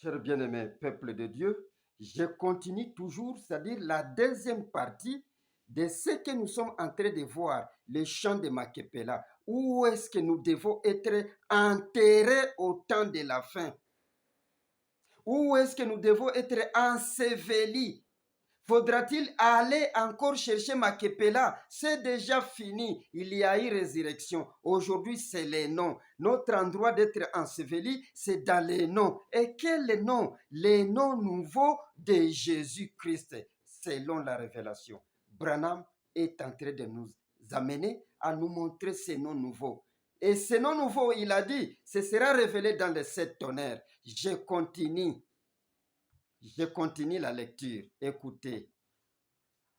Cher bien-aimé peuple de Dieu, je continue toujours, c'est-à-dire la deuxième partie de ce que nous sommes en train de voir, le chant de Maképéla. Où est-ce que nous devons être enterrés au temps de la fin? Où est-ce que nous devons être ensevelis? Faudra-t-il aller encore chercher Maképéla? C'est déjà fini. Il y a eu résurrection. Aujourd'hui, c'est les noms. Notre endroit d'être enseveli, c'est dans les noms. Et quel nom? Les noms nouveaux de Jésus-Christ, selon la révélation. Branham est en train de nous amener à nous montrer ces noms nouveaux. Et ces noms nouveaux, il a dit, ce sera révélé dans les 7 tonnerres. Je continue la lecture. Écoutez,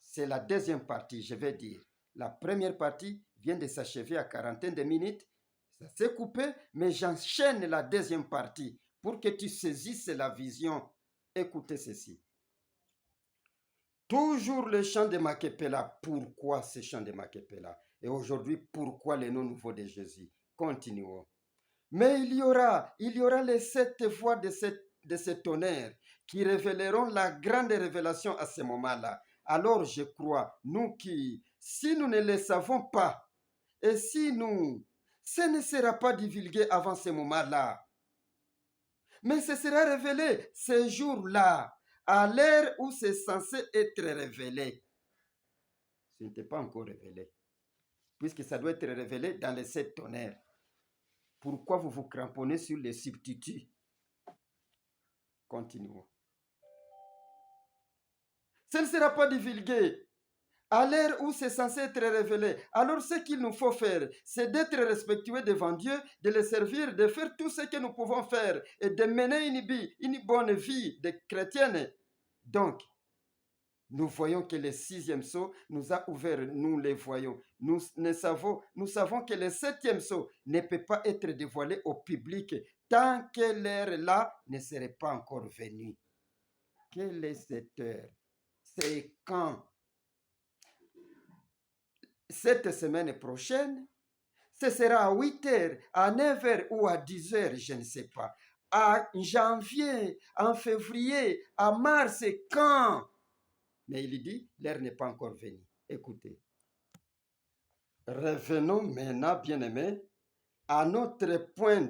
c'est la deuxième partie, je vais dire. La première partie vient de s'achever à quarantaine de minutes. Ça s'est coupé, mais j'enchaîne la deuxième partie pour que tu saisisses la vision. Écoutez ceci. Toujours le chant de Maképéla. Pourquoi ce chant de Maképéla? Et aujourd'hui, pourquoi le nom nouveau de Jésus? Continuons. Mais il y aura les 7 voix de ce tonnerre qui révéleront la grande révélation à ce moment-là. Alors je crois, nous qui, si nous ne le savons pas, et si nous, ce ne sera pas divulgué avant ce moment-là, mais ce sera révélé ce jour-là, à l'heure où c'est censé être révélé. Ce n'était pas encore révélé, puisque ça doit être révélé dans les 7 tonnerres. Pourquoi vous vous cramponnez sur les substituts? Continuons. Ce ne sera pas divulgué à l'heure où c'est censé être révélé. Alors ce qu'il nous faut faire, c'est d'être respectueux devant Dieu, de le servir, de faire tout ce que nous pouvons faire et de mener une bonne vie de chrétienne. Donc, nous voyons que le 6e sceau nous a ouvert, nous les voyons. Nous savons que le 7e sceau ne peut pas être dévoilé au public tant que l'heure là ne serait pas encore venue. Quelle est cette heure? C'est quand? Cette semaine prochaine, ce sera à 8h, à 9h ou à 10h, je ne sais pas. En janvier, en février, à mars, quand? Mais il dit, l'heure n'est pas encore venue. Écoutez. Revenons maintenant, bien-aimés, à notre point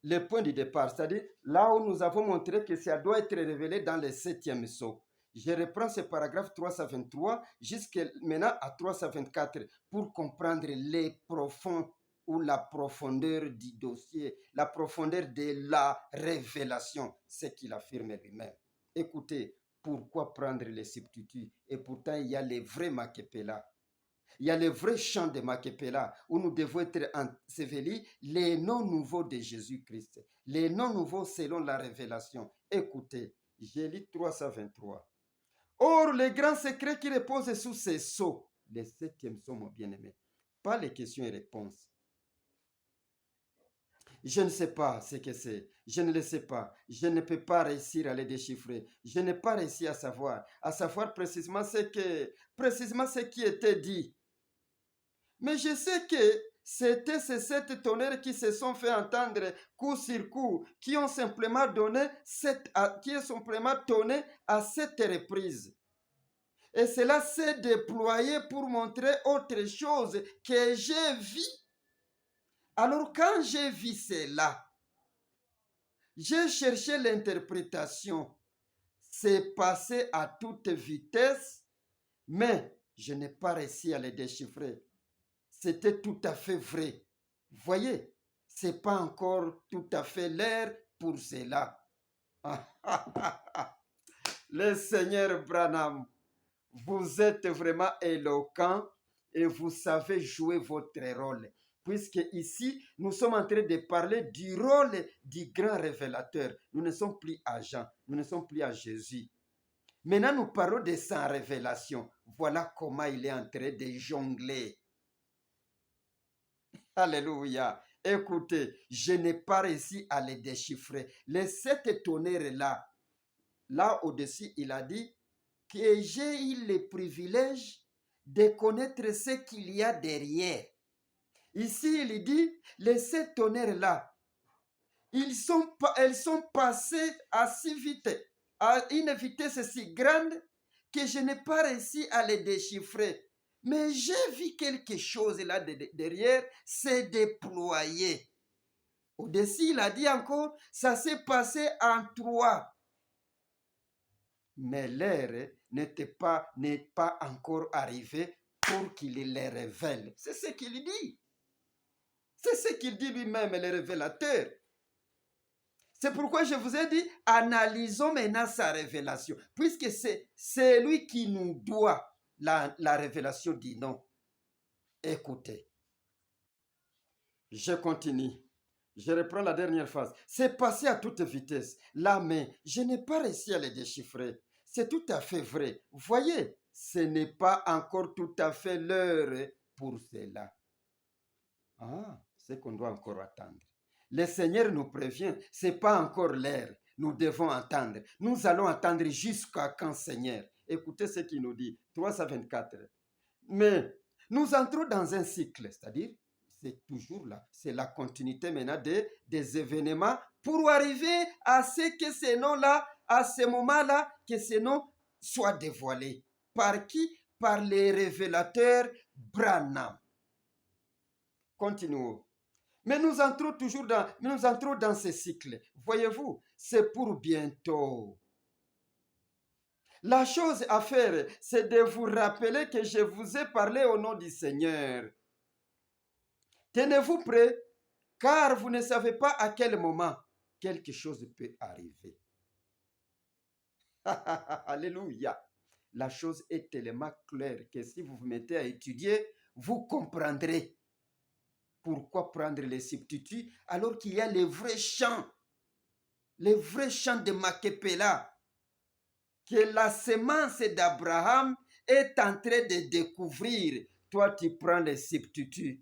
le point du départ, c'est-à-dire là où nous avons montré que ça doit être révélé dans le 7e sceau. Je reprends ce paragraphe 323 jusqu'à maintenant à 324 pour comprendre les profonds ou la profondeur du dossier, la profondeur de la révélation, ce qu'il affirme lui-même. Écoutez, pourquoi prendre les substituts? Et pourtant, il y a les vrais Maképéla. Il y a le vrai chant de Maképéla où nous devons être ensevelis, les noms nouveaux de Jésus-Christ, les noms nouveaux selon la révélation. Écoutez, j'ai lu 323. Or, le grand secret qui repose sous ces sceaux, le 7e sceau, mon bien-aimé, pas les questions et réponses. Je ne sais pas ce que c'est, je ne le sais pas, je ne peux pas réussir à les déchiffrer, je n'ai pas réussi à savoir précisément ce qui était dit. Mais je sais que c'était ces 7 tonnerres qui se sont fait entendre coup sur coup, qui ont simplement tonné à 7 reprises. Et cela s'est déployé pour montrer autre chose que j'ai vu. Alors quand j'ai vu cela, j'ai cherché l'interprétation. C'est passé à toute vitesse, mais je n'ai pas réussi à les déchiffrer. C'était tout à fait vrai. Voyez, c'est pas encore tout à fait l'heure pour cela. Le Seigneur Branham, vous êtes vraiment éloquent et vous savez jouer votre rôle. Puisque ici, nous sommes en train de parler du rôle du grand révélateur. Nous ne sommes plus à Jean, nous ne sommes plus à Jésus. Maintenant, nous parlons de sa révélation. Voilà comment il est en train de jongler. Alléluia. Écoutez, je n'ai pas réussi à les déchiffrer. Les 7 tonnerres là au-dessus, il a dit que j'ai eu le privilège de connaître ce qu'il y a derrière. Ici, il dit, les 7 tonnerres là, elles sont passées à si vite, à une vitesse si grande que je n'ai pas réussi à les déchiffrer. Mais j'ai vu quelque chose là derrière s'est déployé. Au-dessus, il a dit encore, ça s'est passé en 3. Mais l'heure n'est pas encore arrivée pour qu'il les révèle. C'est ce qu'il dit. C'est ce qu'il dit lui-même, le révélateur. C'est pourquoi je vous ai dit, analysons maintenant sa révélation, puisque c'est lui qui nous doit la révélation dit non. Écoutez, je continue. Je reprends la dernière phrase. C'est passé à toute vitesse. Là, mais je n'ai pas réussi à les déchiffrer. C'est tout à fait vrai. Voyez, ce n'est pas encore tout à fait l'heure pour cela. Ah, c'est qu'on doit encore attendre. Le Seigneur nous prévient, ce n'est pas encore l'heure. Nous devons attendre. Nous allons attendre jusqu'à quand, Seigneur? Écoutez ce qu'il nous dit, 324. Mais nous entrons dans un cycle, c'est-à-dire, c'est toujours là, c'est la continuité maintenant des événements pour arriver à ce que ces noms-là, à ce moment-là, que ces noms soient dévoilés. Par qui? Par les révélateurs Branham. Continuons. Mais nous entrons toujours dans ce cycle. Voyez-vous, c'est pour bientôt. La chose à faire, c'est de vous rappeler que je vous ai parlé au nom du Seigneur. Tenez-vous prêts, car vous ne savez pas à quel moment quelque chose peut arriver. Alléluia. La chose est tellement claire que si vous vous mettez à étudier, vous comprendrez. Pourquoi prendre les substituts alors qu'il y a les vrais champs de Maképéla, que la semence d'Abraham est en train de découvrir. Toi, tu prends les substituts.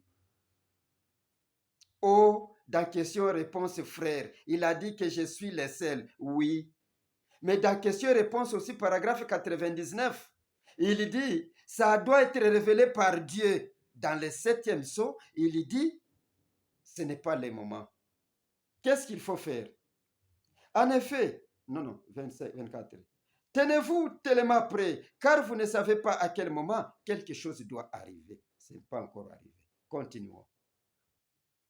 Oh, dans question-réponse, frère, il a dit que je suis le seul. Oui. Mais dans question-réponse aussi, paragraphe 99, il dit, ça doit être révélé par Dieu. Dans le 7e sceau, il dit, ce n'est pas le moment. Qu'est-ce qu'il faut faire? En effet, non, 25, 24. Tenez-vous tellement prêts, car vous ne savez pas à quel moment quelque chose doit arriver. Ce n'est pas encore arrivé. Continuons.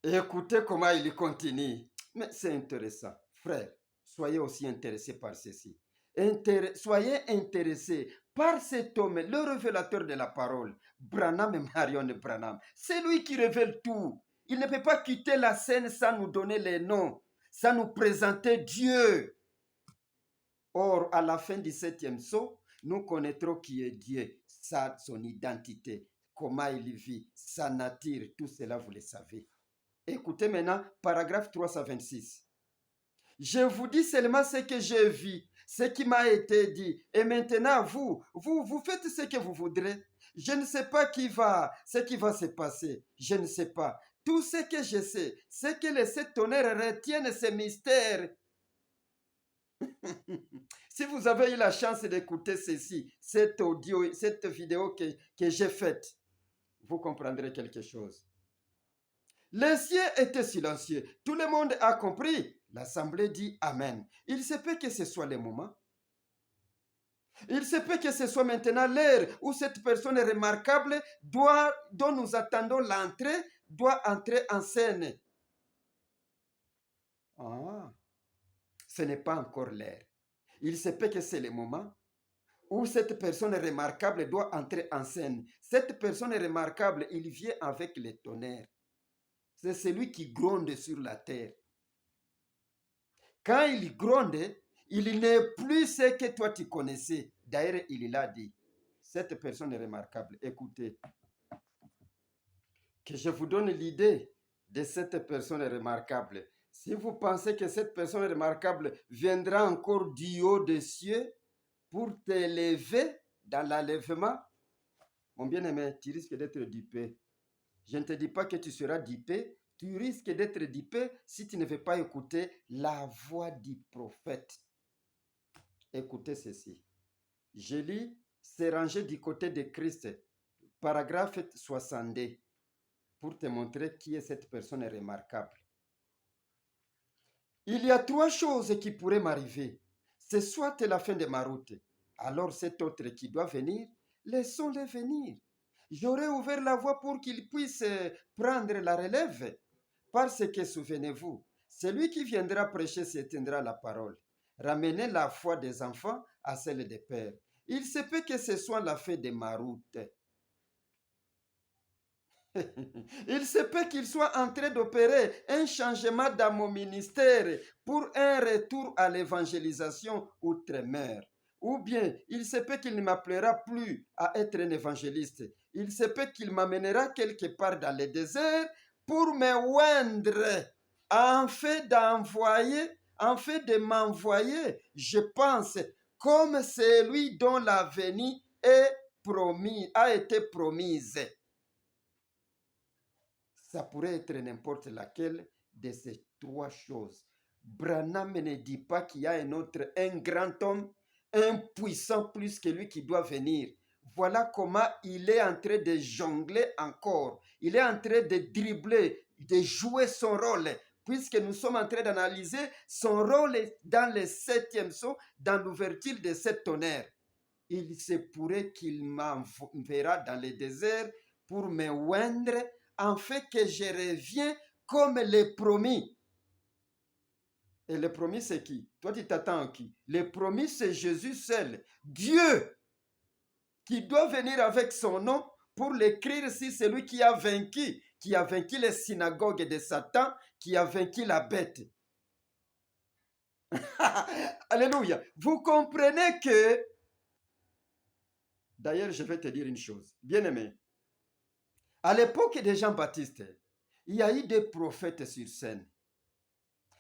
Écoutez comment il continue. Mais c'est intéressant. Frère, soyez aussi intéressés par ceci. Soyez intéressés par cet homme, le révélateur de la parole, Branham et Marion Branham. C'est lui qui révèle tout. Il ne peut pas quitter la scène sans nous donner les noms, sans nous présenter Dieu. Or, à la fin du 7e sceau, nous connaîtrons qui est Dieu, son identité, comment il vit, sa nature, tout cela vous le savez. Écoutez maintenant, paragraphe 326. Je vous dis seulement ce que j'ai vu, ce qui m'a été dit. Et maintenant, vous faites ce que vous voudrez. Je ne sais pas ce qui va se passer. Je ne sais pas. Tout ce que je sais, c'est que les 7 tonnerres retiennent ces mystères. Si vous avez eu la chance d'écouter ceci, cette vidéo que j'ai faite, vous comprendrez quelque chose. Les cieux étaient silencieux. Tout le monde a compris. L'assemblée dit Amen. Il se peut que ce soit le moment. Il se peut que ce soit maintenant l'heure où cette personne remarquable dont nous attendons l'entrée doit entrer en scène. Ah, ce n'est pas encore l'heure. Il se peut que c'est le moment où cette personne remarquable doit entrer en scène. Cette personne remarquable, il vient avec les tonnerres. C'est celui qui gronde sur la terre. Quand il gronde, il n'est plus ce que toi tu connaissais. D'ailleurs, il l'a dit. Cette personne est remarquable. Écoutez, que je vous donne l'idée de cette personne remarquable. Si vous pensez que cette personne remarquable viendra encore du haut des cieux pour t'élever dans l'enlèvement, mon bien-aimé, tu risques d'être dupé. Je ne te dis pas que tu seras dupé, tu risques d'être dupé si tu ne veux pas écouter la voix du prophète. Écoutez ceci. Je lis, c'est rangé du côté de Christ, paragraphe 62, pour te montrer qui est cette personne remarquable. Il y a trois choses qui pourraient m'arriver. C'est soit la fin de ma route. Alors cet autre qui doit venir, laissons-le venir. J'aurais ouvert la voie pour qu'il puisse prendre la relève. Parce que, souvenez-vous, celui qui viendra prêcher s'éteindra la parole. Ramenez la foi des enfants à celle des pères. Il se peut que ce soit la fin de ma route. Il se peut qu'il soit en train d'opérer un changement dans mon ministère pour un retour à l'évangélisation outre-mer. Ou bien, il se peut qu'il ne m'appellera plus à être un évangéliste. Il se peut qu'il m'amènera quelque part dans le désert pour me oindre, en fait de m'envoyer, je pense, comme celui dont la venue a été promise. Ça pourrait être n'importe laquelle de ces trois choses. Branham ne dit pas qu'il y a un grand homme, un puissant plus que lui qui doit venir. Voilà comment il est en train de jongler encore. Il est en train de dribbler, de jouer son rôle, puisque nous sommes en train d'analyser son rôle dans le 7e sceau, dans l'ouverture de cette tonnerre. Il se pourrait qu'il m'enverra dans le désert pour me oindre, en fait que je reviens comme le promis. Et le promis, c'est qui? Toi, tu t'attends à qui? Le promis, c'est Jésus seul. Dieu qui doit venir avec son nom pour l'écrire si celui qui a vaincu les synagogues de Satan, qui a vaincu la bête. Alléluia. Vous comprenez que... D'ailleurs, je vais te dire une chose. Bien-aimé, à l'époque de Jean-Baptiste, il y a eu des prophètes sur scène.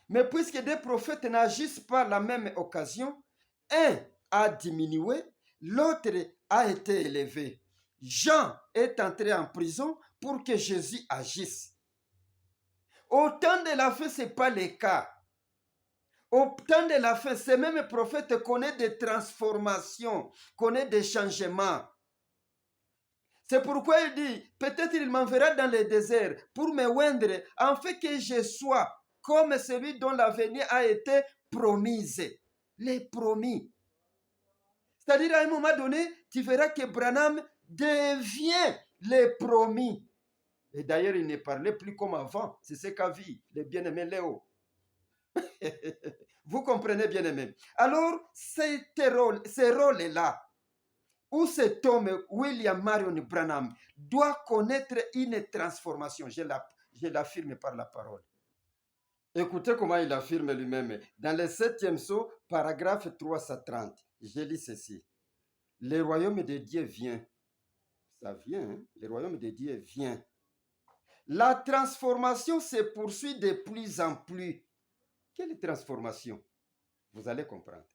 Mais puisque des prophètes n'agissent pas à la même occasion, un a diminué, l'autre a été élevé. Jean est entré en prison pour que Jésus agisse. Au temps de la fin, ce n'est pas le cas. Au temps de la fin, ces mêmes prophètes connaissent des transformations, connaissent des changements. C'est pourquoi il dit, peut-être il m'enverra dans le désert pour me oindre, en fait que je sois comme celui dont l'avenir a été promise. Les promis. C'est-à-dire, à un moment donné, tu verras que Branham devient les promis. Et d'ailleurs, il ne parlait plus comme avant. C'est ce qu'a vu le bien-aimé Léo. Vous comprenez, bien-aimé. Alors, ce rôle-là, où cet homme, William Marion Branham, doit connaître une transformation. Je l'affirme par la parole. Écoutez comment il affirme lui-même. Dans le 7e sceau, paragraphe 330, je lis ceci. Le royaume de Dieu vient. Ça vient, hein? Le royaume de Dieu vient. La transformation se poursuit de plus en plus. Quelle transformation? Vous allez comprendre.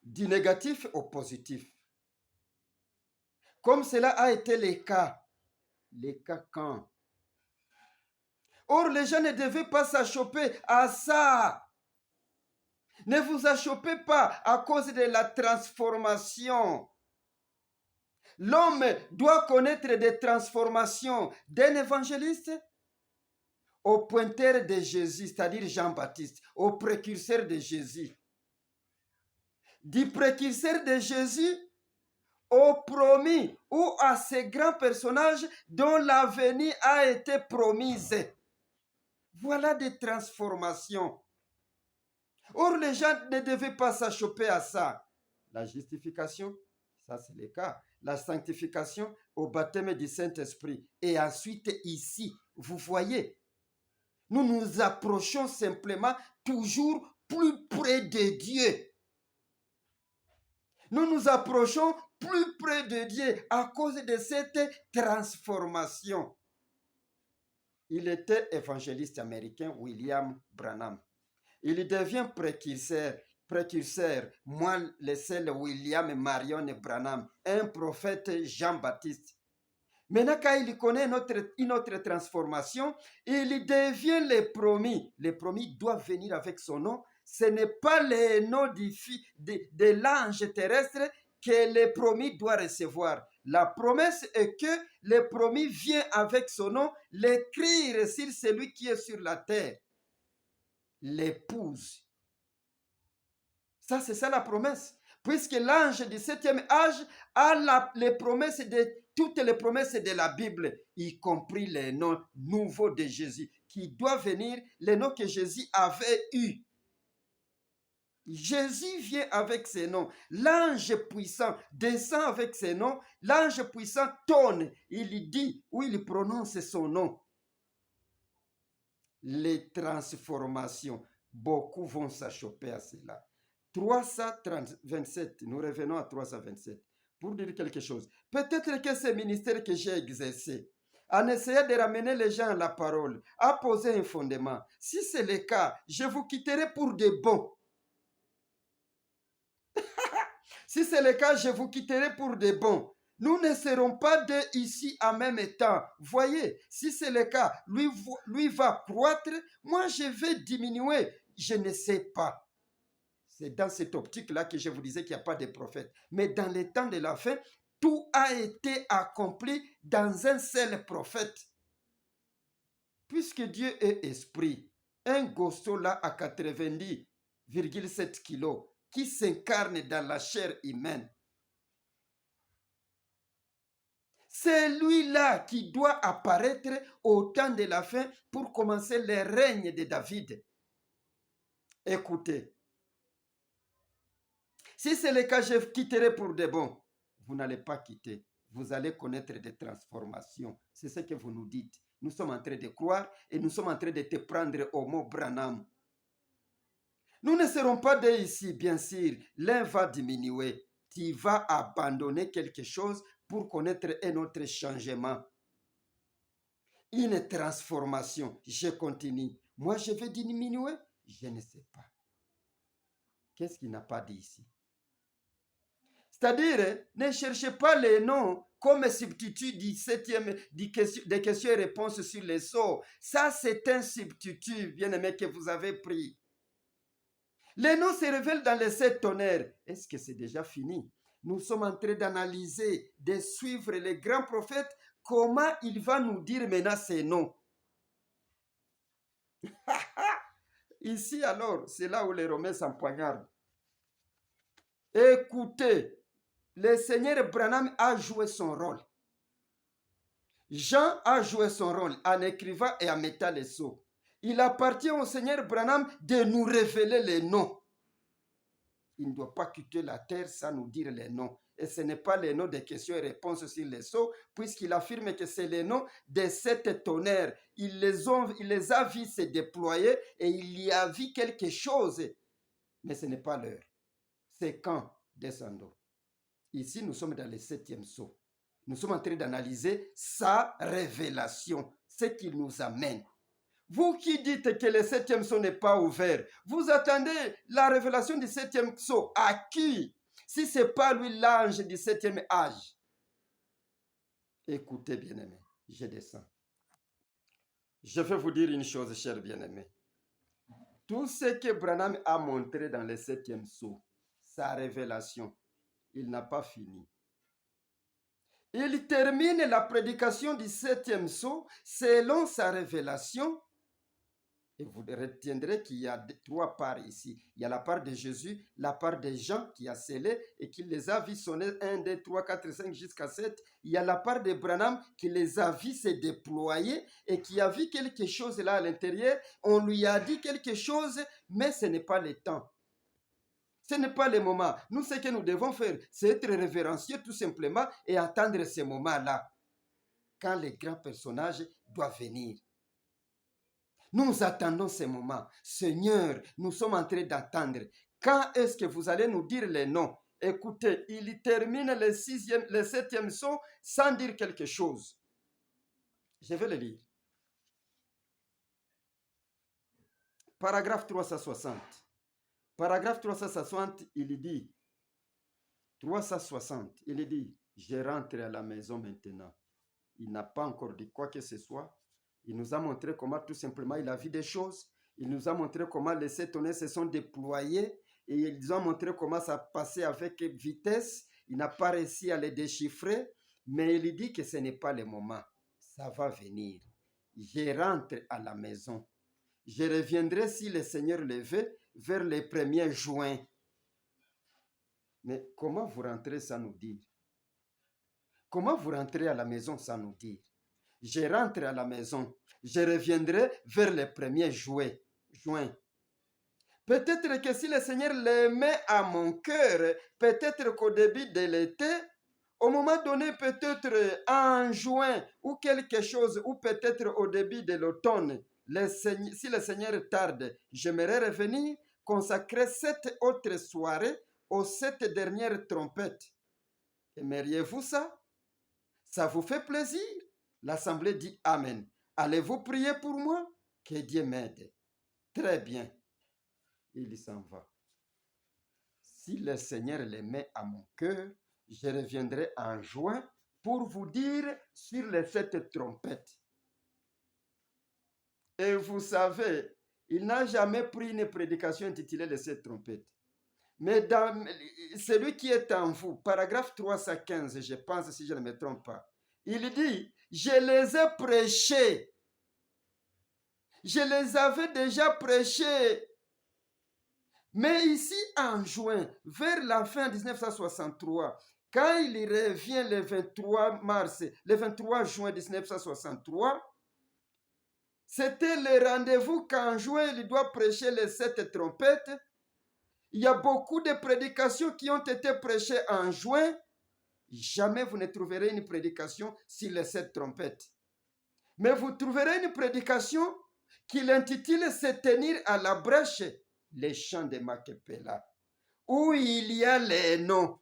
Du négatif au positif. Comme cela a été le cas. Le cas quand? Or, les gens ne devaient pas s'achoper à ça. Ne vous achoppez pas à cause de la transformation. L'homme doit connaître des transformations d'un évangéliste au pointeur de Jésus, c'est-à-dire Jean-Baptiste, au précurseur de Jésus. Du précurseur de Jésus au promis ou à ces grands personnages dont l'avenir a été promise. Voilà des transformations. Or, les gens ne devaient pas s'achoper à ça. La justification, ça c'est le cas. La sanctification au baptême du Saint-Esprit. Et ensuite ici, vous voyez, nous nous approchons simplement toujours plus près de Dieu. Nous nous approchons plus près de Dieu à cause de cette transformation. Il était évangéliste américain William Branham. Il devient précurseur, moi le seul William Marion Branham, un prophète Jean-Baptiste. Maintenant, quand il connaît une autre transformation, il devient le promis. Le promis doit venir avec son nom. Ce n'est pas le nom de l'ange terrestre que le promis doit recevoir. La promesse est que le promis vient avec son nom l'écrire sur celui qui est sur la terre. l'épouse. Ça, c'est ça la promesse. Puisque l'ange du 7e âge a toutes les promesses de la Bible, y compris les noms nouveaux de Jésus, qui doivent venir, les noms que Jésus avait eus. Jésus vient avec ses noms. L'ange puissant descend avec ses noms. L'ange puissant tonne. Il dit ou il prononce son nom. Les transformations, beaucoup vont s'achoper à cela. 327, nous revenons à 327 pour dire quelque chose. Peut-être que ce ministère que j'ai exercé, en essayant de ramener les gens à la parole, a posé un fondement. Si c'est le cas, je vous quitterai pour de bon. Si c'est le cas, je vous quitterai pour de bon. Nous ne serons pas deux ici en même temps. Voyez, si c'est le cas, lui va croître, moi je vais diminuer. Je ne sais pas. C'est dans cette optique-là que je vous disais qu'il n'y a pas de prophète. Mais dans les temps de la fin, tout a été accompli dans un seul prophète. Puisque Dieu est esprit, un gosso là à 90,7 kilos qui s'incarne dans la chair humaine, c'est lui-là qui doit apparaître au temps de la fin pour commencer le règne de David. Écoutez, si c'est le cas, je quitterai pour de bon. Vous n'allez pas quitter. Vous allez connaître des transformations. C'est ce que vous nous dites. Nous sommes en train de croire et nous sommes en train de te prendre au mot Branham. Nous ne serons pas deux ici, bien sûr. L'un va diminuer. Tu vas abandonner quelque chose pour connaître un autre changement. Une transformation. Je continue. Moi, je vais diminuer. Je ne sais pas. Qu'est-ce qu'il n'a pas dit ici? C'est-à-dire, ne cherchez pas les noms comme substitut des questions et réponses sur les sceaux. Ça, c'est un substitut, bien-aimé, que vous avez pris. Les noms se révèlent dans les 7 tonnerres. Est-ce que c'est déjà fini? Nous sommes en train d'analyser, de suivre les grands prophètes, comment il va nous dire maintenant ces noms. Ici, alors, c'est là où les Romains s'empoignardent. Écoutez, le Seigneur Branham a joué son rôle. Jean a joué son rôle en écrivant et en mettant les sceaux. Il appartient au Seigneur Branham de nous révéler les noms. Il ne doit pas quitter la terre sans nous dire les noms. Et ce n'est pas les noms des questions et réponses sur les sceaux, puisqu'il affirme que c'est les noms des 7 tonnerres. Il les a vus se déployer et il y a vu quelque chose. Mais ce n'est pas l'heure. C'est quand descendons. Ici, nous sommes dans le 7e sceau. Nous sommes en train d'analyser sa révélation, ce qu'il nous amène. Vous qui dites que le 7e sceau n'est pas ouvert, vous attendez la révélation du 7e sceau. À qui? Si ce n'est pas lui l'ange du 7e âge. Écoutez, bien-aimés, je descends. Je vais vous dire une chose, chers bien-aimés. Tout ce que Branham a montré dans le 7e sceau, sa révélation, il n'a pas fini. Il termine la prédication du 7e sceau selon sa révélation. Et vous retiendrez qu'il y a 3 parts ici. Il y a la part de Jésus, la part de Jean qui a scellé et qui les a vus sonner 1, 2, 3, 4, 5 jusqu'à 7. Il y a la part de Branham qui les a vus se déployer et qui a vu quelque chose là à l'intérieur. On lui a dit quelque chose, mais ce n'est pas le temps. Ce n'est pas le moment. Nous, ce que nous devons faire, c'est être révérencieux tout simplement et attendre ce moment-là. Quand les grands personnages doivent venir. Nous attendons ce moment. Seigneur, nous sommes en train d'attendre. Quand est-ce que vous allez nous dire les noms? Écoutez, il termine le 7e sceau sans dire quelque chose. Je vais le lire. Paragraphe 360. Paragraphe 360, il dit, 360, il dit, je rentre à la maison maintenant. Il n'a pas encore dit quoi que ce soit. Il nous a montré comment tout simplement il a vu des choses. Il nous a montré comment les 7 tonnerres se sont déployés et ils nous ont montré comment ça passait avec vitesse. Il n'a pas réussi à les déchiffrer, mais il dit que ce n'est pas le moment. Ça va venir. Je rentre à la maison. Je reviendrai si le Seigneur le veut vers le 1er juin. Mais comment vous rentrez sans nous dire? Comment vous rentrez à la maison sans nous dire? Je rentre à la maison. Je reviendrai vers le 1er juin. Peut-être que si le Seigneur le met à mon cœur, peut-être qu'au début de l'été, au moment donné, peut-être en juin ou quelque chose, ou peut-être au début de l'automne, si le Seigneur tarde, j'aimerais revenir, consacrer cette autre soirée aux 7 dernières trompettes. Aimeriez-vous ça? Ça vous fait plaisir? L'Assemblée dit Amen. Allez-vous prier pour moi? Que Dieu m'aide. Très bien. Il s'en va. Si le Seigneur le met à mon cœur, je reviendrai en juin pour vous dire sur les 7 trompettes. Et vous savez, il n'a jamais pris une prédication intitulée les 7 trompettes. Mais dans celui qui est en vous, paragraphe 315, je pense si je ne me trompe pas, il dit, je les ai prêchés. Je les avais déjà prêchés. Mais ici, en juin, vers la fin 1963, quand il revient le 23 juin 1963, c'était le rendez-vous qu'en juin, il doit prêcher les 7 trompettes. Il y a beaucoup de prédications qui ont été prêchées en juin. Jamais vous ne trouverez une prédication sur les 7 trompettes. Mais vous trouverez une prédication qui l'intitule « Se tenir à la brèche ». Les chants de Makepela, où il y a les noms.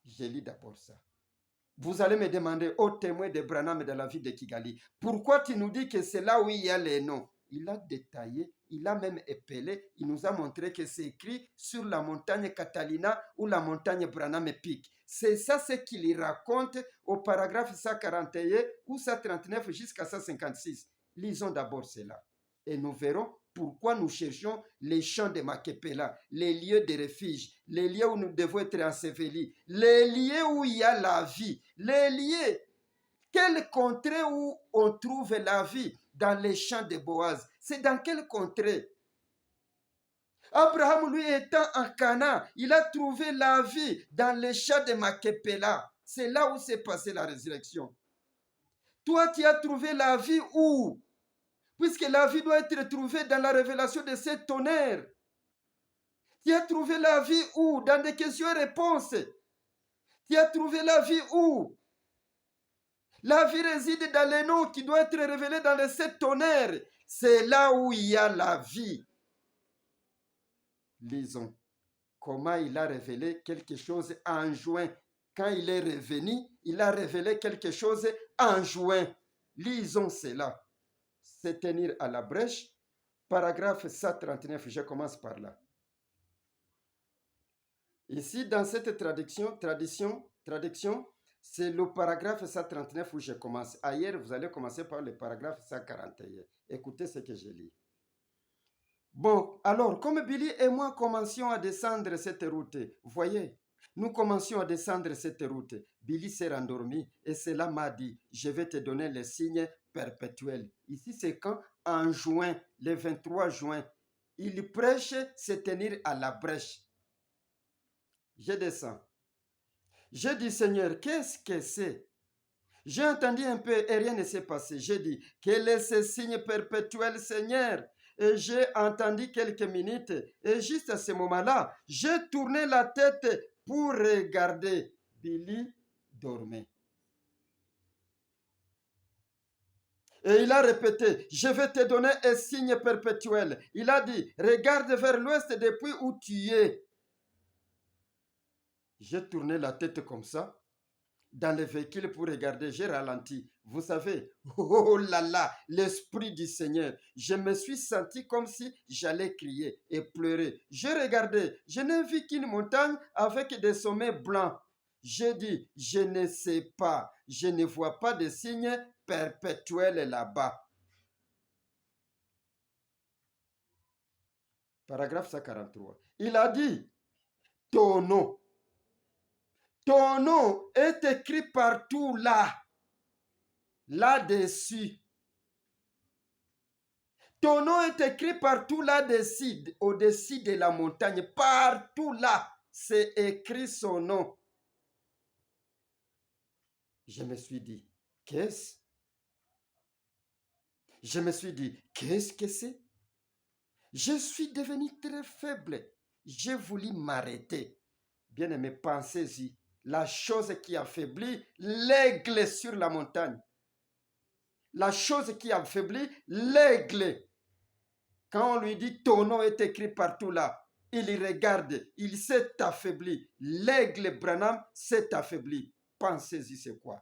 Je lis d'abord ça. Vous allez me demander, ô témoin de Branham de la vie de Kigali, pourquoi tu nous dis que c'est là où il y a les noms? Il a détaillé, il a même épelé, il nous a montré que c'est écrit sur la montagne Catalina ou la montagne Branham Peak. C'est ça ce qu'il raconte au paragraphe 141 ou 139 jusqu'à 156. Lisons d'abord cela. Et nous verrons pourquoi nous cherchons les champs de Makepela, les lieux de refuge, les lieux où nous devons être ensevelis, les lieux où il y a la vie, les lieux, quelle contrée où on trouve la vie? Dans les champs de Boaz. C'est dans quelle contrée? Abraham, lui, étant en Cana, il a trouvé la vie dans les champs de Makepela. C'est là où s'est passée la résurrection. Toi, tu as trouvé la vie où? Puisque la vie doit être trouvée dans la révélation de ces tonnerres. Tu as trouvé la vie où? Dans des questions et réponses. Tu as trouvé la vie où? La vie réside dans les noms qui doivent être révélés dans les 7 tonnerres. C'est là où il y a la vie. Lisons comment il a révélé quelque chose en juin. Quand il est revenu, il a révélé quelque chose en juin. Lisons cela. Se tenir à la brèche, paragraphe 139, je commence par là. Ici, dans cette traduction, c'est le paragraphe 139 où je commence. Ailleurs, vous allez commencer par le paragraphe 141. Écoutez ce que je lis. Bon, alors, comme Billy et moi commencions à descendre cette route, vous voyez, nous commencions à descendre cette route. Billy s'est rendormi et cela m'a dit, je vais te donner les signes perpétuels. Ici, c'est quand? En juin, le 23 juin, il prêche se tenir à la brèche. Je descends. Je dis, Seigneur, qu'est-ce que c'est? J'ai entendu un peu et rien ne s'est passé. J'ai dit, quel est ce signe perpétuel, Seigneur? Et j'ai entendu quelques minutes. Et juste à ce moment-là, j'ai tourné la tête pour regarder. Billy dormait. Et il a répété, je vais te donner un signe perpétuel. Il a dit, regarde vers l'ouest depuis où tu es. J'ai tourné la tête comme ça, dans le véhicule pour regarder, j'ai ralenti. Vous savez, oh là là, l'Esprit du Seigneur. Je me suis senti comme si j'allais crier et pleurer. J'ai regardé, je n'ai vu qu'une montagne avec des sommets blancs. J'ai dit, je ne sais pas, je ne vois pas de signes perpétuels là-bas. Paragraphe 143. Il a dit, ton nom. Ton nom est écrit partout là, là-dessus. Ton nom est écrit partout là-dessus, au-dessus de la montagne. Partout là, c'est écrit son nom. Je me suis dit, qu'est-ce? Je me suis dit, qu'est-ce que c'est? Je suis devenu très faible. J'ai voulu m'arrêter. Bien-aimé, pensez-y. La chose qui affaiblit l'aigle sur la montagne. La chose qui affaiblit l'aigle. Quand on lui dit ton nom est écrit partout là, il regarde, il s'est affaibli. L'aigle Branham s'est affaibli. Pensez-y, c'est quoi?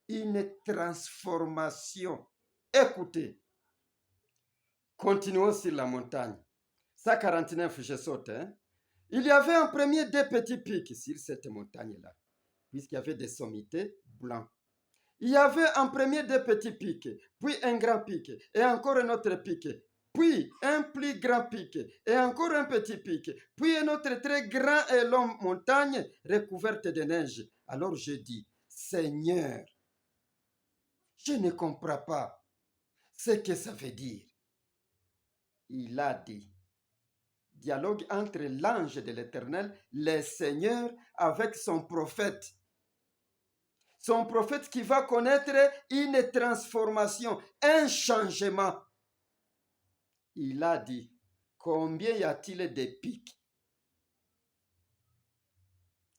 Une transformation. Écoutez, continuons sur la montagne. 149, je saute. Il y avait en premier deux petits pics sur cette montagne-là, puisqu'il y avait des sommités blancs. Il y avait en premier deux petits pics, puis un grand pic, et encore un autre pic, puis un plus grand pic, et encore un petit pic, puis une autre très grand et longue montagne recouverte de neige. Alors je dis, Seigneur, je ne comprends pas ce que ça veut dire. Il a dit, dialogue entre l'ange de l'Éternel, le Seigneur, avec son prophète. Son prophète qui va connaître une transformation, un changement. Il a dit, combien y a-t-il de pics?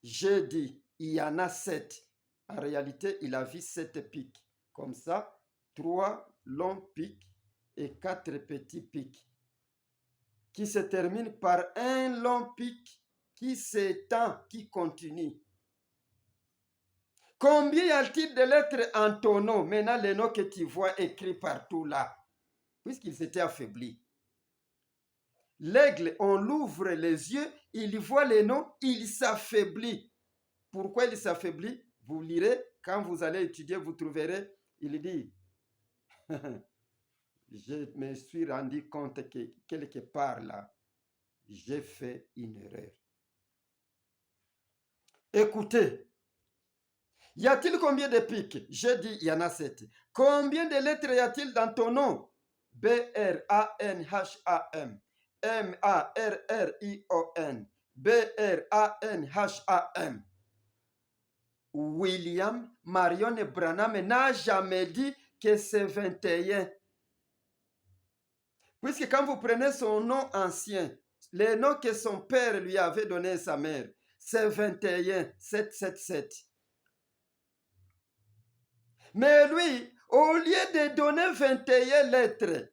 J'ai dit, il y en a 7. En réalité, il a vu 7 pics. Comme ça, 3 longs pics et 4 petits pics, qui se terminent par un long pic qui s'étend, qui continue. Combien y a-t-il de lettres en ton nom? Maintenant, les noms que tu vois écrits partout là, puisqu'il s'était affaibli. L'aigle, on l'ouvre les yeux, il voit les noms, il s'affaiblit. Pourquoi il s'affaiblit? Vous lirez, quand vous allez étudier, vous trouverez, il dit, je me suis rendu compte que quelque part là, j'ai fait une erreur. Écoutez, y a-t-il combien de pics? J'ai dit, il y en a 7. Combien de lettres y a-t-il dans ton nom? B-R-A-N-H-A-M. M-A-R-R-I-O-N. B-R-A-N-H-A-M. William Marion Branham n'a jamais dit que c'est 21. Puisque quand vous prenez son nom ancien, les noms que son père lui avait donné à sa mère, c'est 21, 777. Mais lui, au lieu de donner 21 lettres,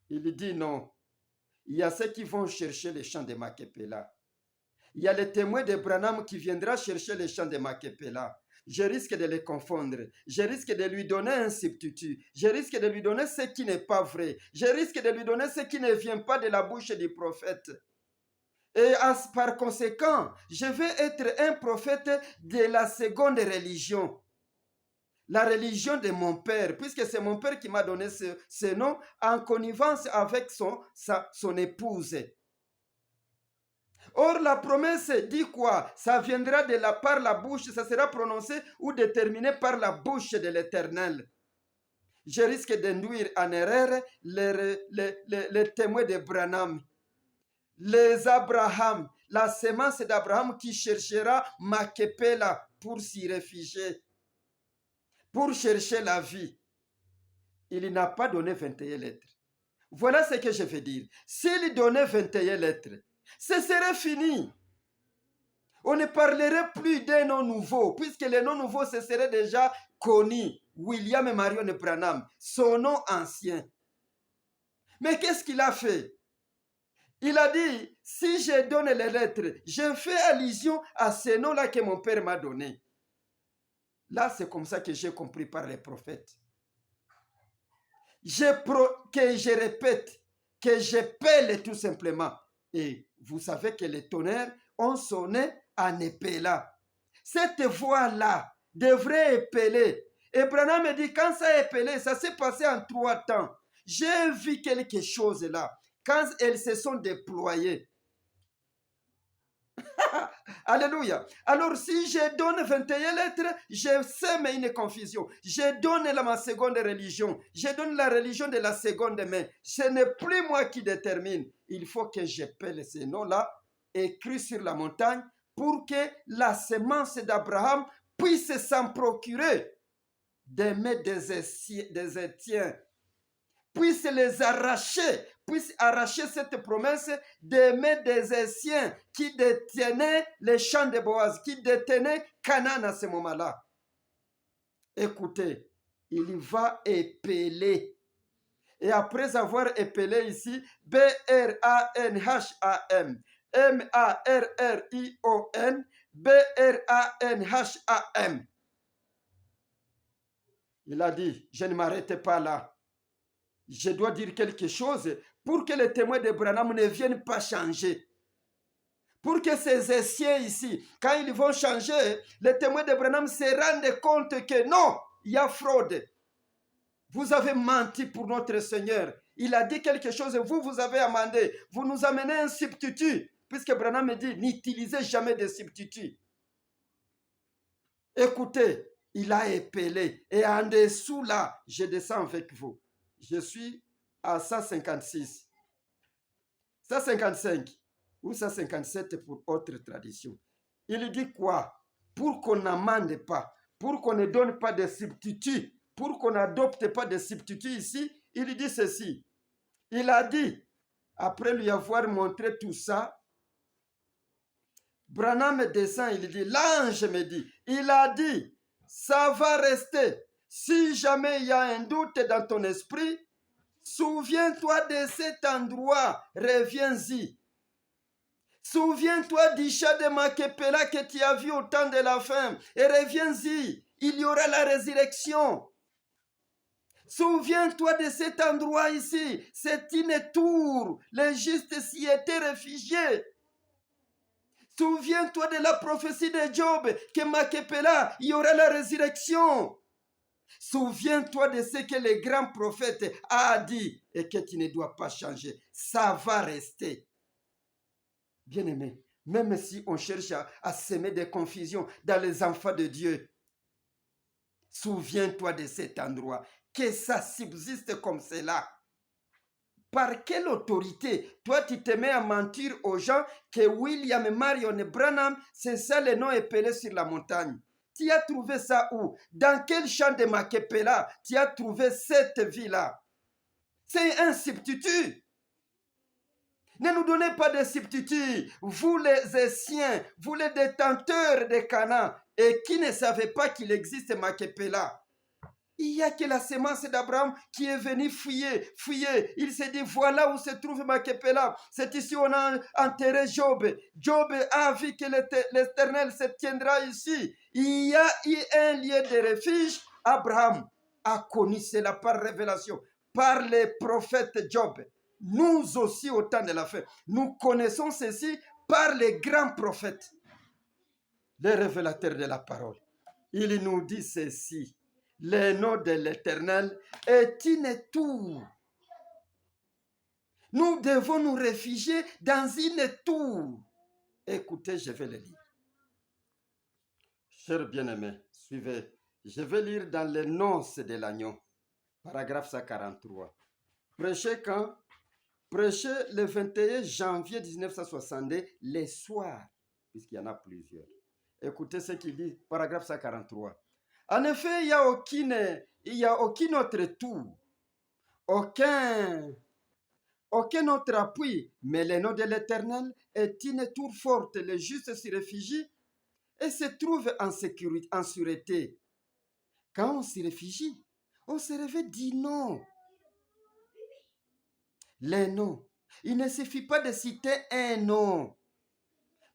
il dit non. Il y a ceux qui vont chercher les chants de Makepela. Il y a les témoins de Branham qui viendra chercher les chants de Makepela. Je risque de les confondre. Je risque de lui donner un substitut. Je risque de lui donner ce qui n'est pas vrai. Je risque de lui donner ce qui ne vient pas de la bouche du prophète. Et par conséquent, je vais être un prophète de la seconde religion. La religion de mon père, puisque c'est mon père qui m'a donné ce nom en connivence avec son épouse. Or, la promesse dit quoi? Ça viendra par la bouche, ça sera prononcé ou déterminé par la bouche de l'Éternel. Je risque d'induire en erreur les témoins de Branham, les Abraham, la sémence d'Abraham qui cherchera Makepela pour s'y réfugier, pour chercher la vie. Il n'a pas donné 21 lettres. Voilà ce que je veux dire. S'il donnait 21 lettres, ce serait fini. On ne parlerait plus d'un nom nouveau, puisque les noms nouveaux, ce serait déjà connu. William et Marion Branham, son nom ancien. Mais qu'est-ce qu'il a fait? Il a dit, si je donne les lettres, je fais allusion à ce nom-là que mon père m'a donné. Là, c'est comme ça que j'ai compris par les prophètes. Que je répète, que je pèle tout simplement. Et vous savez que les tonnerres ont sonné en épelant. Cette voix-là devrait épeler. Et Branham me dit, quand ça a épelé, ça s'est passé en 3 temps. J'ai vu quelque chose là. Quand elles se sont déployées. Alléluia. Alors, si je donne 21 lettres, je sème une confusion. Je donne ma seconde religion. Je donne la religion de la seconde main. Ce n'est plus moi qui détermine. Il faut que j'appelle ces noms-là, écrits sur la montagne, pour que la semence d'Abraham puisse s'en procurer des mains des Étiens, puisse les arracher, puisse arracher cette promesse des mains des Essiens qui détenaient les champs de Boaz, qui détenaient Canaan à ce moment-là. Écoutez, il va épeler. Et après avoir épelé ici, B-R-A-N-H-A-M, M-A-R-R-I-O-N, B-R-A-N-H-A-M. Il a dit, je ne m'arrête pas là. Je dois dire quelque chose pour que les témoins de Branham ne viennent pas changer. Pour que ces essais ici, quand ils vont changer, les témoins de Branham se rendent compte que non, il y a fraude. Vous avez menti pour notre Seigneur. Il a dit quelque chose et vous avez amendé. Vous nous amenez un substitut. Puisque Branham me dit, n'utilisez jamais de substitut. Écoutez, il a épelé. Et en dessous là, je descends avec vous. Je suis à 156, 155 ou 157 pour autre tradition. Il dit quoi? Pour qu'on n'amende pas, pour qu'on ne donne pas de substituts, pour qu'on n'adopte pas de substituts ici, il dit ceci. Il a dit, après lui avoir montré tout ça, Branham descend, il dit, l'ange me dit, il a dit, ça va rester. Si jamais il y a un doute dans ton esprit, souviens-toi de cet endroit, reviens-y. Souviens-toi du chat de Maképéla que tu as vu au temps de la fin et reviens-y. Il y aura la résurrection. Souviens-toi de cet endroit ici. C'est une tour. Les justes s'y étaient réfugiés. Souviens-toi de la prophétie de Job que Maképéla, il y aura la résurrection. Souviens-toi de ce que le grand prophète a dit et que tu ne dois pas changer. Ça va rester. Bien-aimé, même si on cherche à semer des confusions dans les enfants de Dieu, souviens-toi de cet endroit, que ça subsiste comme cela. Par quelle autorité, toi tu te mets à mentir aux gens que William Marion Branham, c'est ça le nom épelé sur la montagne? Tu as trouvé ça où? Dans quel champ de Maképéla tu as trouvé cette vie-là? C'est un substitut. Ne nous donnez pas de substituts. Vous les Essiens, vous les détenteurs de Canaan, et qui ne savez pas qu'il existe Maképéla. Il n'y a que la semence d'Abraham qui est venue fouiller. Il s'est dit, voilà où se trouve Maképéla. C'est ici où on a enterré Job. Job a vu que l'Éternel se tiendra ici. Il y a eu un lieu de refuge. Abraham a connu cela par révélation, par les prophètes Job. Nous aussi, au temps de la fin, nous connaissons ceci par les grands prophètes, les révélateurs de la parole. Il nous dit ceci. Le nom de l'Éternel est une tour. Nous devons nous réfugier dans une tour. Écoutez, je vais le lire. Chers bien-aimés, suivez. Je vais lire dans les noces de l'agneau, paragraphe 143. Prêchez quand? Prêchez le 21 janvier 1962, le soir, puisqu'il y en a plusieurs. Écoutez ce qu'il dit, paragraphe 143. En effet, il n'y a aucune autre tour, aucun autre appui, mais le nom de l'Éternel est une tour forte. Les justes s'y réfugient et se trouvent en sécurité, en sûreté. Quand on s'y réfugie, on se réveille dit non. Les noms. Il ne suffit pas de citer un nom,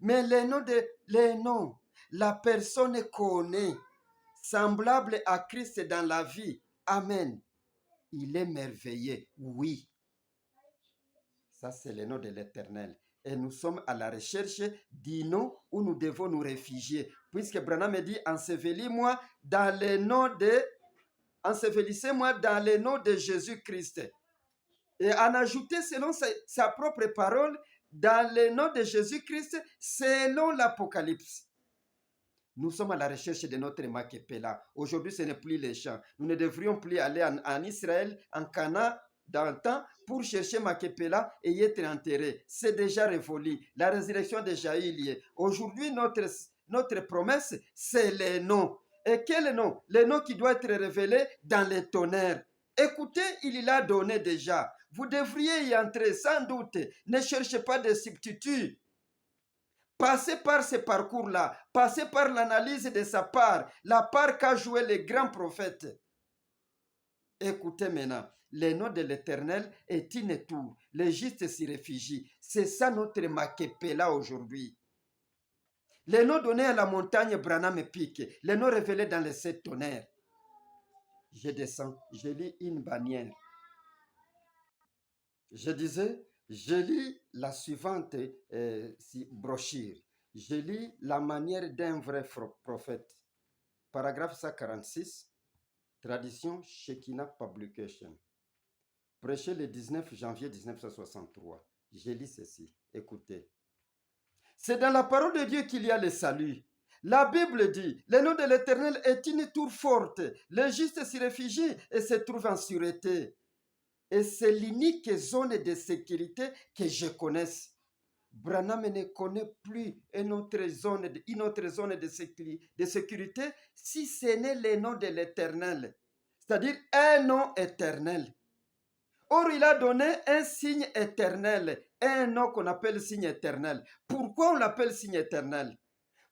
mais les noms. La personne connaît, semblable à Christ dans la vie. Amen. Il est merveilleux, oui. Ça, c'est le nom de l'Éternel. Et nous sommes à la recherche du nom où nous devons nous réfugier. Puisque Branham me dit, ensevelissez-moi dans le nom de Jésus-Christ. Et en ajouter selon sa propre parole, dans le nom de Jésus-Christ selon l'Apocalypse. Nous sommes à la recherche de notre Maképéla. Aujourd'hui, ce n'est plus les champs. Nous ne devrions plus aller en Israël, en Canaan, dans le temps, pour chercher Maképéla et y être enterré. C'est déjà révolu. La résurrection déjà eu lieu. Aujourd'hui, notre promesse, c'est les noms. Et quel nom? Le nom qui doit être révélé dans les tonnerres. Écoutez, il l'a donné déjà. Vous devriez y entrer sans doute. Ne cherchez pas de substituts. Passez par ce parcours-là, passez par l'analyse de sa part, la part qu'a joué le grand prophète. Écoutez maintenant, le nom de l'Éternel est une tour, les justes s'y réfugient. C'est ça notre Maképéla aujourd'hui. Les noms donnés à la montagne Branham Peak, les noms révélés dans les 7 tonnerres. Je descends, je lis une bannière. Je disais, je lis la suivante brochure. Je lis la manière d'un vrai prophète. Paragraphe 146, tradition Shekinah Publication. Prêché le 19 janvier 1963. Je lis ceci. Écoutez. C'est dans la parole de Dieu qu'il y a le salut. La Bible dit, le nom de l'Éternel est une tour forte. Les justes s'y réfugient et se trouvent en sûreté. Et c'est l'unique zone de sécurité que je connaisse. Branham ne connaît plus une autre zone de sécurité si ce n'est le nom de l'Éternel, c'est-à-dire un nom éternel. Or, il a donné un signe éternel, un nom qu'on appelle signe éternel. Pourquoi on l'appelle signe éternel?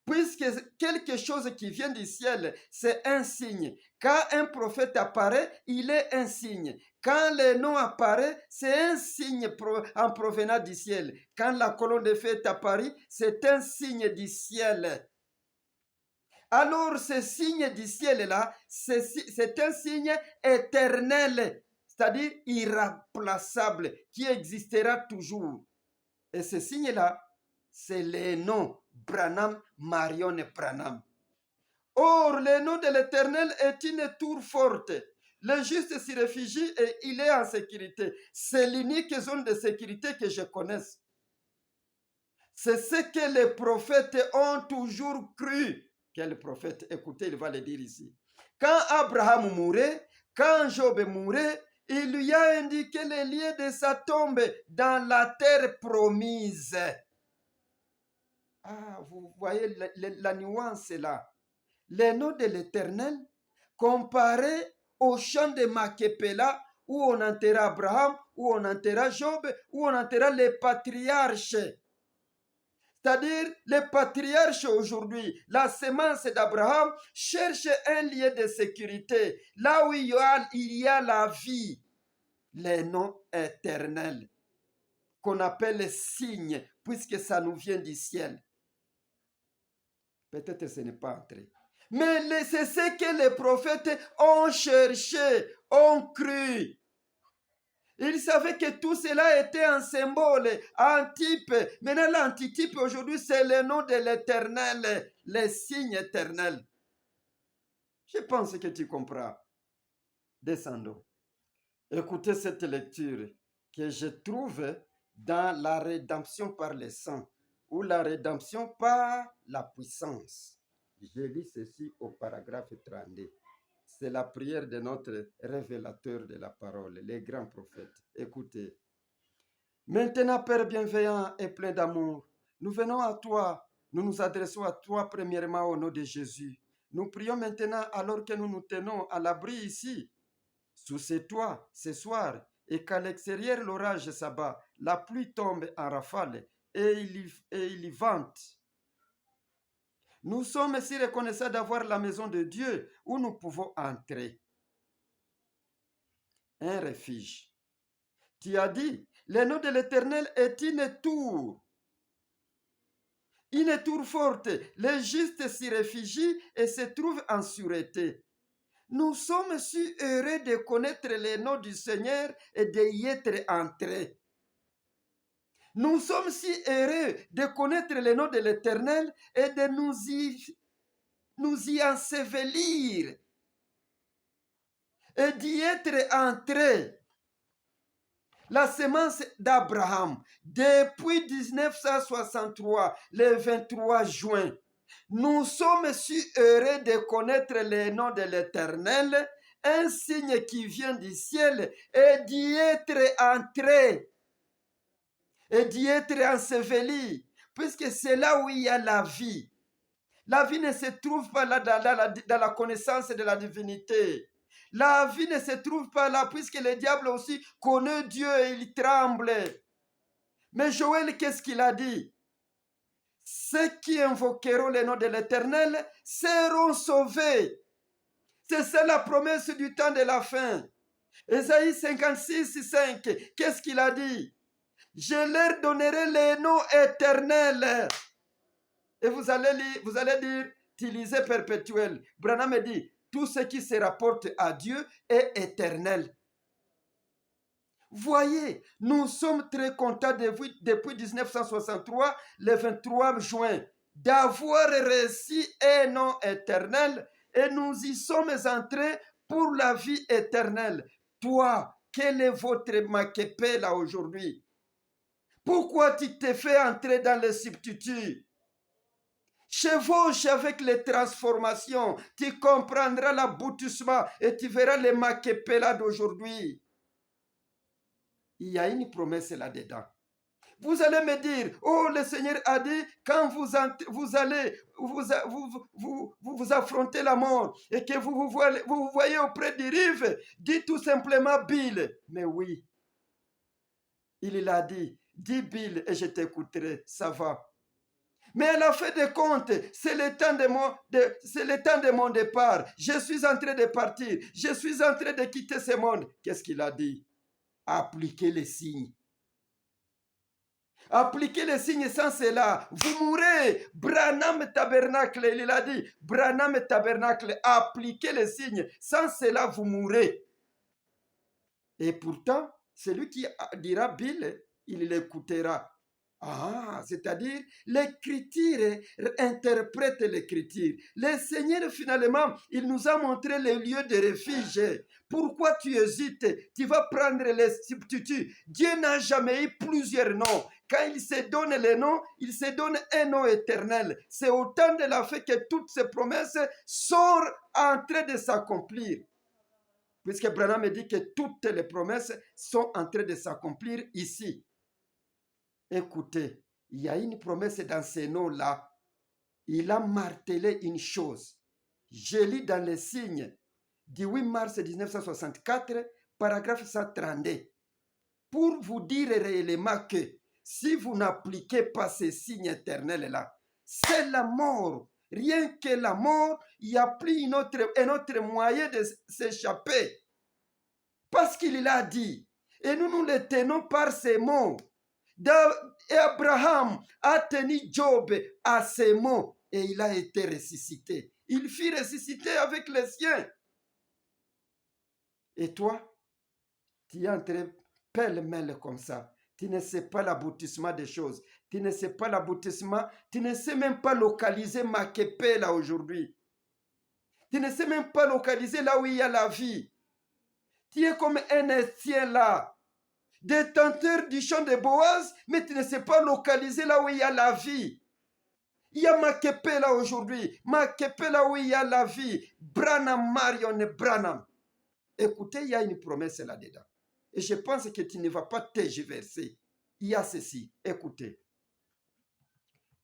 Puisque quelque chose qui vient du ciel, c'est un signe. Quand un prophète apparaît, il est un signe. Quand le nom apparaît, c'est un signe en provenant du ciel. Quand la colonne de feu est apparue, c'est un signe du ciel. Alors, ce signe du ciel-là, c'est un signe éternel, c'est-à-dire irremplaçable, qui existera toujours. Et ce signe-là, c'est le nom Branham, Marion Branham. Or, le nom de l'Éternel est une tour forte. Le juste s'y réfugie et il est en sécurité. C'est l'unique zone de sécurité que je connaisse. C'est ce que les prophètes ont toujours cru. Quel prophète? Écoutez, il va le dire ici. Quand Abraham mourait, quand Job mourait, il lui a indiqué les lieux de sa tombe dans la terre promise. Ah, vous voyez la nuance là. Le nom de l'Éternel comparé au champ de Maképéla où on enterra Abraham, où on enterra Job, où on enterra les patriarches. C'est-à-dire, les patriarches aujourd'hui, la sémence d'Abraham cherche un lieu de sécurité, là où il y a la vie, les noms éternels, qu'on appelle signes, puisque ça nous vient du ciel. Peut-être ce n'est pas entré. Mais c'est ce que les prophètes ont cherché, ont cru. Ils savaient que tout cela était un symbole, un type. Maintenant, l'antitype aujourd'hui, c'est le nom de l'Éternel, les signes éternels. Je pense que tu comprends. Descendons. Écoutez cette lecture que je trouve dans la rédemption par le sang ou la rédemption par la puissance. Je lis ceci au paragraphe 32. C'est la prière de notre révélateur de la parole, les grands prophètes. Écoutez. Maintenant, Père bienveillant et plein d'amour, nous venons à toi, nous nous adressons à toi premièrement au nom de Jésus. Nous prions maintenant alors que nous nous tenons à l'abri ici, sous ces toits, ce soir, et qu'à l'extérieur l'orage s'abat, la pluie tombe en rafale et il y vente. Nous sommes si reconnaissants d'avoir la maison de Dieu où nous pouvons entrer. Un refuge. Tu as dit, le nom de l'Éternel est une tour forte. Les justes s'y réfugient et se trouvent en sûreté. Nous sommes si heureux de connaître le nom du Seigneur et d'y être entrés. Nous sommes si heureux de connaître le nom de l'Éternel et de nous y ensevelir et d'y être entrés. la semence d'Abraham. Depuis 1963, le 23 juin, nous sommes si heureux de connaître le nom de l'Éternel, un signe qui vient du ciel et d'y être entré et d'y être enseveli, puisque c'est là où il y a la vie. La vie ne se trouve pas là dans la connaissance de la divinité. La vie ne se trouve pas là, puisque le diable aussi connaît Dieu et il tremble. Mais Joël, qu'est-ce qu'il a dit? Ceux qui invoqueront le nom de l'Éternel seront sauvés. C'est ça la promesse du temps de la fin. Ésaïe 56, 5, qu'est-ce qu'il a dit? Je leur donnerai les noms éternels. Et vous allez dire, utilisé perpétuel. Branham dit, tout ce qui se rapporte à Dieu est éternel. Voyez, nous sommes très contents depuis 1963, le 23 juin, d'avoir reçu un nom éternel et nous y sommes entrés pour la vie éternelle. Toi, quel est votre maquepé là aujourd'hui? Pourquoi tu t'es fait entrer dans les substituts? Chevauche avec les transformations, tu comprendras l'aboutissement et tu verras les maquepé là d'aujourd'hui. Il y a une promesse là-dedans. Vous allez me dire, oh, le Seigneur a dit, quand vous allez vous affronter la mort et que vous voyez auprès des rives, dites tout simplement Bill. Mais oui, il l'a dit, dis Bill et je t'écouterai, ça va. Mais à la fin des comptes, c'est le temps de mon départ. Je suis en train de partir. Je suis en train de quitter ce monde. Qu'est-ce qu'il a dit? Appliquez les signes. Appliquez les signes, sans cela, vous mourrez. Branham Tabernacle, il a dit, Branham Tabernacle, appliquez les signes, sans cela, vous mourrez. Et pourtant, celui qui dira Bill, il l'écoutera. Ah, c'est-à-dire, l'Écriture interprète l'Écriture. Le Seigneur, finalement, il nous a montré les lieux de refuge. Pourquoi tu hésites? Tu vas prendre les substituts. Dieu n'a jamais eu plusieurs noms. Quand il se donne les noms, il se donne un nom éternel. C'est au temps de la fin que toutes ces promesses sont en train de s'accomplir. Puisque Branham me dit que toutes les promesses sont en train de s'accomplir ici. Écoutez, il y a une promesse dans ces noms-là. Il a martelé une chose. Je lis dans les signes du 8 mars 1964, paragraphe 132, pour vous dire réellement que si vous n'appliquez pas ces signes éternels-là, c'est la mort. Rien que la mort, il n'y a plus un autre moyen de s'échapper. Parce qu'il l'a dit. Et nous le tenons par ces mots. Et Abraham a tenu Job à ses mots et il a été ressuscité. Il fut ressuscité avec les siens. Et toi, tu es entré pêle-mêle comme ça. Tu ne sais pas l'aboutissement des choses. Tu ne sais pas l'aboutissement. Tu ne sais même pas localiser Maképé là aujourd'hui. Tu ne sais même pas localiser là où il y a la vie. Tu es comme un Éthien là. Détenteur du champ de Boaz, mais tu ne sais pas localiser là où il y a la vie. Il y a Maképé là aujourd'hui, Maképé là où il y a la vie. Branham, Marion Branham. Écoutez, il y a une promesse là-dedans. Et je pense que tu ne vas pas tergiverser. Il y a ceci, écoutez.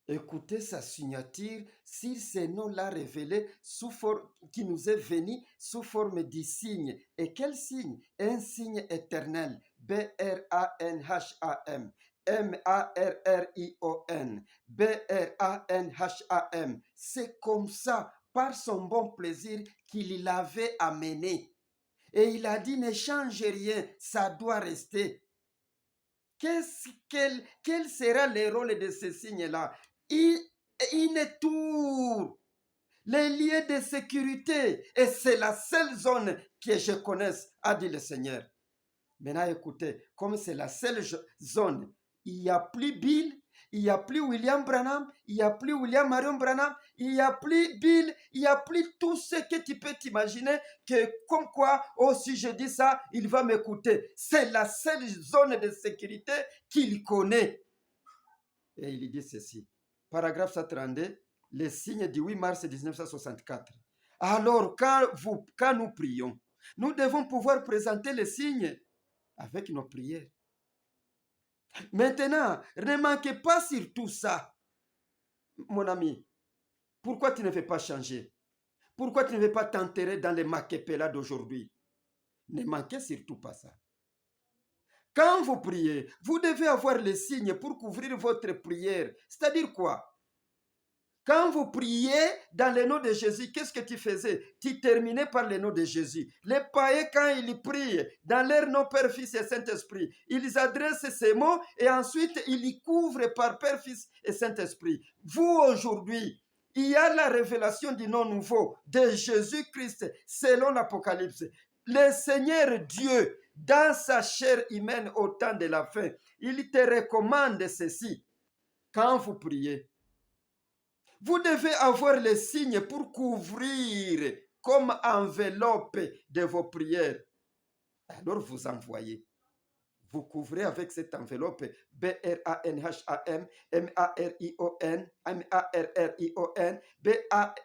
Écoutez sa signature sur ces noms-là révélés qui nous est venu sous forme de signe. Et quel signe? Un signe éternel. B-R-A-N-H-A-M. M-A-R-R-I-O-N. B-R-A-N-H-A-M. C'est comme ça, par son bon plaisir, qu'il l'avait amené. Et il a dit, ne change rien, ça doit rester. Quel sera le rôle de ce signe-là? Une tour, les lieux de sécurité, et c'est la seule zone que je connaisse, a dit le Seigneur. Maintenant, écoutez, comme c'est la seule zone, il n'y a plus Bill, Il n'y a plus William Branham, il n'y a plus William Marion Branham, il n'y a plus Bill, il n'y a plus tout ce que tu peux t'imaginer que comme quoi, oh si je dis ça, il va m'écouter. C'est la seule zone de sécurité qu'il connaît. Et il dit ceci. Paragraphe 132, les signes du 8 mars 1964. Alors, quand nous prions, nous devons pouvoir présenter les signes avec nos prières. Maintenant, ne manquez pas sur tout ça. Mon ami, pourquoi tu ne veux pas changer? Pourquoi tu ne veux pas t'enterrer dans les maképélas d'aujourd'hui? Ne manquez surtout pas ça. Quand vous priez, vous devez avoir les signes pour couvrir votre prière. C'est-à-dire quoi? Quand vous priez dans le nom de Jésus, qu'est-ce que tu faisais? Tu terminais par le nom de Jésus. Les païens, quand ils prient dans leur nom Père, Fils et Saint-Esprit, ils adressent ces mots et ensuite ils y couvrent par Père, Fils et Saint-Esprit. Vous, aujourd'hui, il y a la révélation du nom nouveau de Jésus-Christ selon l'Apocalypse. Le Seigneur Dieu, dans sa chair humaine au temps de la fin, il te recommande ceci. Quand vous priez, vous devez avoir les signes pour couvrir comme enveloppe de vos prières. Alors vous envoyez. Vous couvrez avec cette enveloppe B-R-A-N-H-A-M, M-A-R-I-O-N, M-A-R-R-I-O-n,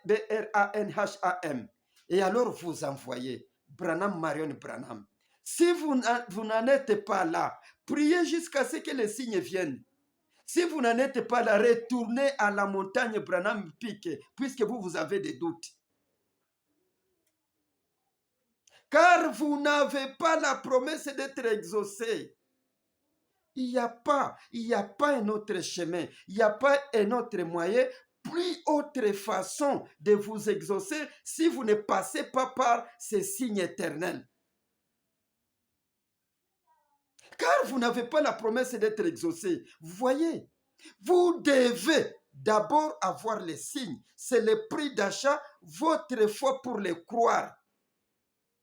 B-R-A-N-H-A-M. Et alors vous envoyez. Branham Marion Branham. Si vous n'en êtes pas là, priez jusqu'à ce que les signes viennent. Si vous n'en êtes pas là, retournez à la montagne Branham Peak, puisque vous avez des doutes. Car vous n'avez pas la promesse d'être exaucé. Il n'y a pas un autre chemin, il n'y a pas un autre moyen, plus autre façon de vous exaucer si vous ne passez pas par ces signes éternels. Car vous n'avez pas la promesse d'être exaucé. Vous voyez, vous devez d'abord avoir les signes. C'est le prix d'achat, votre foi pour les croire.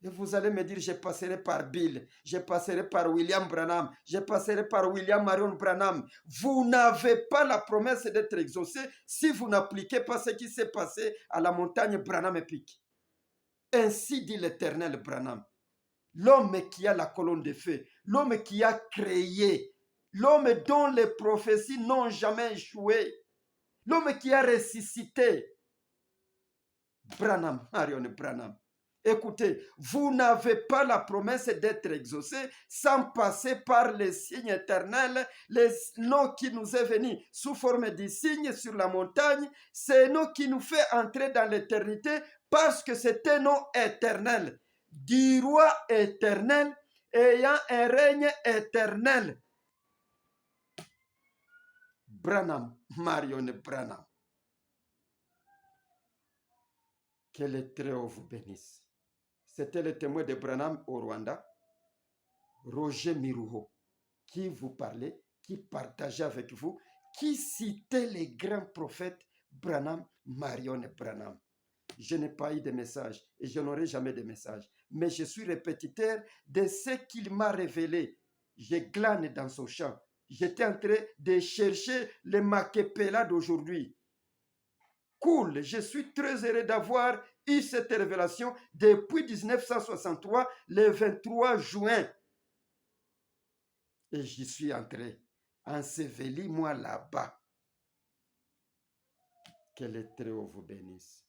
Et vous allez me dire, je passerai par Bill, je passerai par William Branham, je passerai par William Marion Branham. Vous n'avez pas la promesse d'être exaucé si vous n'appliquez pas ce qui s'est passé à la montagne Branham Peak. Ainsi dit l'Éternel Branham. L'homme qui a la colonne de feu, l'homme qui a créé, l'homme dont les prophéties n'ont jamais échoué, l'homme qui a ressuscité. Branham, Marion Branham. Écoutez, vous n'avez pas la promesse d'être exaucé sans passer par les signes éternels, les noms qui nous est venu sous forme de signes sur la montagne, c'est un nom qui nous fait entrer dans l'éternité parce que c'est un nom éternel, du roi éternel ayant un règne éternel. Branham, Marion Branham. Que le Très-Haut vous bénisse. C'était le témoin de Branham au Rwanda, Roger Miruho, qui vous parlait, qui partageait avec vous, qui citait les grands prophètes Branham, Marion Branham. Je n'ai pas eu de message et je n'aurai jamais de message, mais je suis répétiteur de ce qu'il m'a révélé. Je glane dans son champ. J'étais en train de chercher le Maképéla d'aujourd'hui. Cool, je suis très heureux d'avoir eu cette révélation depuis 1963, le 23 juin. Et j'y suis entré. Enseveli-moi là-bas. Que le Très-Haut vous bénisse.